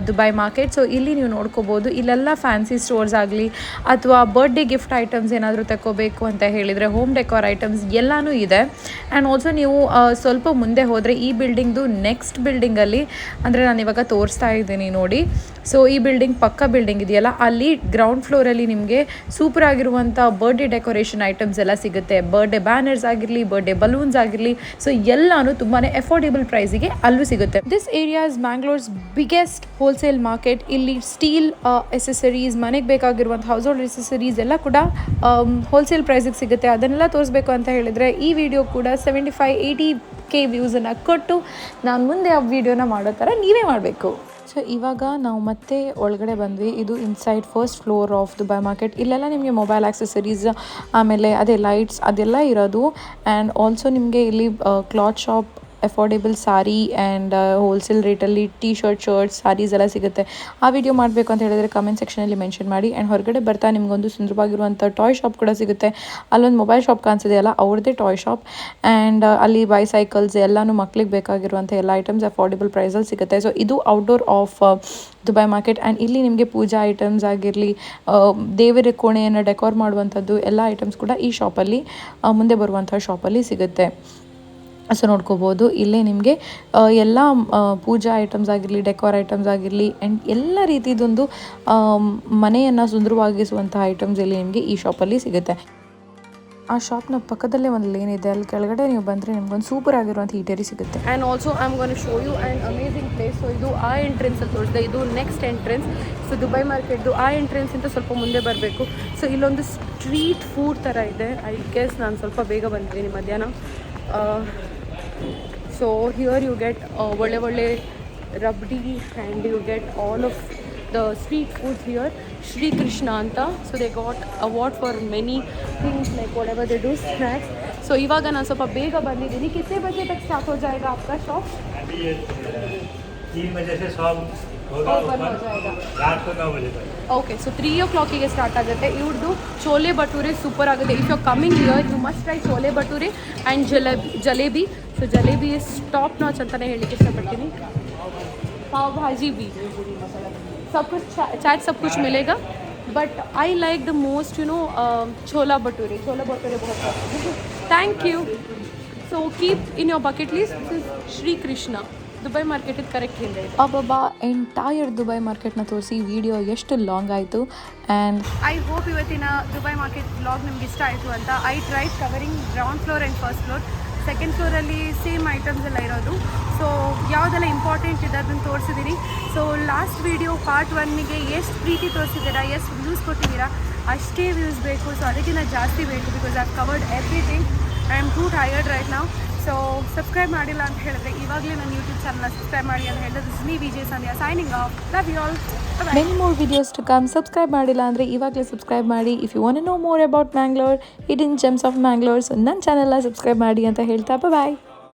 Dubai market. So ಇಲ್ಲಿ ನೀವು ನೋಡ್ಕೋಬೋದು, ಇಲ್ಲೆಲ್ಲ ಫ್ಯಾನ್ಸಿ ಸ್ಟೋರ್ಸ್ ಆಗಲಿ ಅಥವಾ ಬರ್ಡೇ ಗಿಫ್ಟ್ ಐಟಮ್ಸ್ ಏನಾದರೂ ತಗೋಬೇಕು ಅಂತ ಹೇಳಿದರೆ ಹೋಮ್ ಡೆಕೋರ್ ಐಟಮ್ಸ್ ಎಲ್ಲನೂ ಇದೆ. ಆ್ಯಂಡ್ ಆಲ್ಸೋ ನೀವು ಸ್ವಲ್ಪ ಮುಂದೆ ಹೋದರೆ ಈ ಬಿಲ್ಡಿಂಗ್ದು ನೆಕ್ಸ್ಟ್ ಬಿಲ್ಡಿಂಗಲ್ಲಿ, ಅಂದರೆ ನಾನು ಇವಾಗ ತೋರಿಸ್ತಾ ಇದ್ದೀನಿ ನೋಡಿ. ಸೊ ಈ ಬಿಲ್ಡಿಂಗ್ ಪಕ್ಕ ಬಿಲ್ಡಿಂಗ್ ಇದೆಯಲ್ಲ, ಅಲ್ಲಿ ಗ್ರೌಂಡ್ ಫ್ಲೋರಲ್ಲಿ ನಿಮಗೆ ಸೂಪರ್ ಆಗಿರುವಂಥ ಬರ್ಡೇ ಡೆಕೋರೇಷನ್ ಐಟಮ್ಸ್ ಎಲ್ಲ ಸಿಗುತ್ತೆ. ಬರ್ಡೇ ಬ್ಯಾನರ್ಸ್ ಆಗಿರಲಿ, ಬರ್ಡೇ ಬಲೂನ್ಸ್ ಆಗಿರಲಿ, ಸೊ ಎಲ್ಲನೂ ತುಂಬಾ ಅಫೋರ್ಡೆಬಲ್ ಪ್ರೈಸಿಗೆ ಅಲ್ಲೂ ಸಿಗುತ್ತೆ. ದಿಸ್ ಏರಿಯಾ ಇಸ್ ಮ್ಯಾಂಗ್ಳೂರ್ಸ್ ಬಿಗ್ಗೆಸ್ಟ್ ಹೋಲ್ಸೇಲ್ ಮಾರ್ಕೆಟ್. ಇಲ್ಲಿ ಸ್ಟೀಲ್ ಎಸೆಸರೀಸ್, ಮನೆಗೆ ಬೇಕಾಗಿರುವಂಥ ಹೌಸ್ ಹೋಲ್ಡ್ ಎಸೆಸರೀಸ್ ಎಲ್ಲ ಕೂಡ ಹೋಲ್ಸೇಲ್ ಪ್ರೈಸಿಗೆ ಸಿಗುತ್ತೆ. ಅದನ್ನೆಲ್ಲ ತೋರಿಸ್ಬೇಕು ಅಂತ ಹೇಳಿದರೆ ಈ ವಿಡಿಯೋ ಕೂಡ 75-80K ವ್ಯೂಸನ್ನು ಕೊಟ್ಟು ನಾನು ಮುಂದೆ ಆ ವಿಡಿಯೋನ ಮಾಡೋ ಥರ ನೀವೇ ಮಾಡಬೇಕು. ಸೊ ಇವಾಗ ನಾವು ಮತ್ತೆ ಒಳಗಡೆ ಬಂದ್ವಿ. ಇದು inside first floor of Dubai market. ಇಲ್ಲೆಲ್ಲ ನಿಮಗೆ ಮೊಬೈಲ್ ಆಕ್ಸೆಸರೀಸ್, ಆಮೇಲೆ ಅದೇ ಲೈಟ್ಸ್ ಅದೆಲ್ಲ ಇರೋದು. ಆ್ಯಂಡ್ ಆಲ್ಸೋ ನಿಮಗೆ ಇಲ್ಲಿ cloth shop, affordable sorry and wholesale ರೇಟಲ್ಲಿ ಶರ್ಟ್ಸ್ ಸಾರೀಸ್ ಎಲ್ಲ ಸಿಗುತ್ತೆ. ಆ ವಿಡಿಯೋ ಮಾಡಬೇಕು ಅಂತ ಹೇಳಿದರೆ ಕಮೆಂಟ್ ಸೆಕ್ಷನಲ್ಲಿ ಮೆನ್ಷನ್ ಮಾಡಿ. ಆ್ಯಂಡ್ ಹೊರಗಡೆ ಬರ್ತಾ ನಿಮಗೊಂದು ಸುಂದರವಾಗಿರುವಂಥ ಟಾಯ್ ಶಾಪ್ ಕೂಡ ಸಿಗುತ್ತೆ. ಅಲ್ಲೊಂದು ಮೊಬೈಲ್ ಶಾಪ್ ಕಾಣಿಸಿದೆಯಲ್ಲ, ಅವ್ರದ್ದೇ ಟಾಯ್ ಶಾಪ್. ಆ್ಯಂಡ್ ಅಲ್ಲಿ ಬೈಸೈಕಲ್ಸ್ ಎಲ್ಲನೂ ಮಕ್ಳಿಗೆ ಬೇಕಾಗಿರುವಂಥ ಎಲ್ಲ ಐಟಮ್ಸ್ ಅಫೋರ್ಡೆಬಲ್ ಪ್ರೈಸಲ್ಲಿ ಸಿಗುತ್ತೆ. ಸೊ ಇದು outdoor of Dubai market. And ಇಲ್ಲಿ ನಿಮಗೆ ಪೂಜಾ ಐಟಮ್ಸ್ ಆಗಿರಲಿ, ದೇವರ ಕೋಣೆಯನ್ನು ಡೆಕೋರ್ ಮಾಡುವಂಥದ್ದು ಎಲ್ಲ ಐಟಮ್ಸ್ ಕೂಡ ಈ ಶಾಪಲ್ಲಿ, ಮುಂದೆ ಬರುವಂಥ ಶಾಪಲ್ಲಿ ಸಿಗುತ್ತೆ. ಸೊ ನೋಡ್ಕೋಬೋದು, ಇಲ್ಲೇ ನಿಮಗೆ ಎಲ್ಲ ಪೂಜಾ ಐಟಮ್ಸ್ ಆಗಿರಲಿ, ಡೆಕೋರ್ ಐಟಮ್ಸ್ ಆಗಿರಲಿ, ಆ್ಯಂಡ್ ಎಲ್ಲ ರೀತಿದೊಂದು ಮನೆಯನ್ನು ಸುಂದರವಾಗಿಸುವಂಥ ಐಟಮ್ಸ್ ಇಲ್ಲಿ ನಿಮಗೆ ಈ ಶಾಪಲ್ಲಿ ಸಿಗುತ್ತೆ. ಆ ಶಾಪ್ನ ಪಕ್ಕದಲ್ಲೇ ಒಂದು ಲೇನ್ ಇದೆ, ಅಲ್ಲಿ ಕೆಳಗಡೆ ನೀವು ಬಂದರೆ ನಿಮ್ಗೊಂದು ಸೂಪರ್ ಆಗಿರುವಂಥ ಈಟರಿ ಸಿಗುತ್ತೆ. And also I am gonna show you and amazing place. So ಇದು ಆ ಎಂಟ್ರೆನ್ಸಲ್ಲಿ ತೋರಿಸಿದೆ, ಇದು ನೆಕ್ಸ್ಟ್ ಎಂಟ್ರೆನ್ಸ್. ಸೊ ದುಬೈ ಮಾರ್ಕೆಟ್ದು ಆ ಎಂಟ್ರೆನ್ಸಿಂದ ಸ್ವಲ್ಪ ಮುಂದೆ ಬರಬೇಕು. ಸೊ ಇಲ್ಲೊಂದು ಸ್ಟ್ರೀಟ್ ಫುಡ್ ಥರ ಇದೆ. ಐ ಗೆಸ್ ನಾನು ಸ್ವಲ್ಪ ಬೇಗ ಬಂದಿದ್ದೀನಿ ಮಧ್ಯಾಹ್ನ. ಸೊ ಹಿಯರ್ ಯು ಗೆಟ್ ಒಳ್ಳೆ ರಬ್ಡಿ and you get all of the street foods here. Shri Krishna ಅಂತ. So they got award for many things like whatever they do snacks. So ಇವಾಗ ನಾನು ಸ್ವಲ್ಪ ಬೇಗ ಬಂದಿದ್ದೀನಿ. ಕಿತ್ತನೆ ಬಜೆ ತಕ್ ಸ್ಟಾರ್ಟ್ हो जाएगा आपका शॉप? 3 बजे से शॉप होगा, ओपन हो जाएगा रात को 9 बजे तक. ಓಕೆ. ಸೊ 3 o'clock ಸ್ಟಾರ್ಟ್ ಆಗುತ್ತೆ. ಇವ್ರದ್ದು ಚೋಲೆ ಭಟೂರೆ ಸೂಪರ್ ಆಗುತ್ತೆ. If you coming here you must try chole bhature and jalebi. So jalebi is top notch ಅಂತಲೇ ಹೇಳಲಿಕ್ಕೆ ಇಷ್ಟಪಡ್ತೀನಿ. पाव भाजी भी, सब कुछ चाट सब कुछ मिलेगा. But I like the most you know छोला भटूरे बहुत thank you. So keep in your bucket list. This is Shri Krishna. Dubai market ಇದು ಕರೆಕ್ಟ್ ಹಿಂದೆ ಇದೆ. ಅಬ್ಬಬ್ಬಾ, ಎಂಟೈರ್ ದುಬೈ ಮಾರ್ಕೆಟ್ನ ತೋರಿಸಿ ವಿಡಿಯೋ ಎಷ್ಟು ಲಾಂಗ್ ಆಯಿತು. ಆ್ಯಂಡ್ ಐ ಹೋಪ್ ಇವತ್ತಿನ ದುಬೈ ಮಾರ್ಕೆಟ್ ವ್ಲಾಗ್ ನಿಮ್ಗೆ ಇಷ್ಟ ಆಯಿತು ಅಂತ. I tried covering ground floor and first floor. Second ಫ್ಲೋರಲ್ಲಿ ಸೇಮ್ ಐಟಮ್ಸ್ ಎಲ್ಲ ಇರೋದು. ಸೊ ಯಾವುದೆಲ್ಲ ಇಂಪಾರ್ಟೆಂಟ್ ಇದೆ ಅದನ್ನು ತೋರಿಸಿದ್ದೀನಿ. ಸೊ ಲಾಸ್ಟ್ ವೀಡಿಯೋ ಪಾರ್ಟ್ 1ಗೆ ಎಷ್ಟು ಪ್ರೀತಿ ತೋರಿಸಿದ್ದೀರಾ, ಎಷ್ಟು ವ್ಯೂಸ್ ಕೊಟ್ಟಿದ್ದೀರಾ, ಅಷ್ಟೇ ವ್ಯೂಸ್ ಬೇಕು. ಸೊ ಅದಕ್ಕಿಂತ ಜಾಸ್ತಿ ಬೇಕು, because I have covered everything. I am two tired right ನಾವು. ಸೊ ಸಬ್ಸ್ಕ್ರೈಬ್ ಮಾಡಿಲ್ಲ ಅಂತ ಹೇಳಿದ್ರೆ ಇವಾಗಲೇ ನನ್ನ ಯೂಟ್ಯೂಬ್ ಚಾನಲ್ನ ಸಬ್ಸ್ಕ್ರೈಬ್ ಮಾಡಿ ಅಂತ ಹೇಳಿದ್ರೆ this me Vijay Sandhya signing off. Love you all. Many more videos to come. Subscribe ಮಾಡಿಲ್ಲ ಅಂದರೆ ಇವಾಗಲೇ ಸಬ್ಸ್ಕ್ರೈಬ್ ಮಾಡಿ. If you want to know more about Mangalore, hidden gems of Mangalore, so ನನ್ನ ಚಾನಲ್ನ ಸಬ್ಸ್ಕ್ರೈಬ್ ಮಾಡಿ ಅಂತ ಹೇಳ್ತಾ ಬಾಯ್.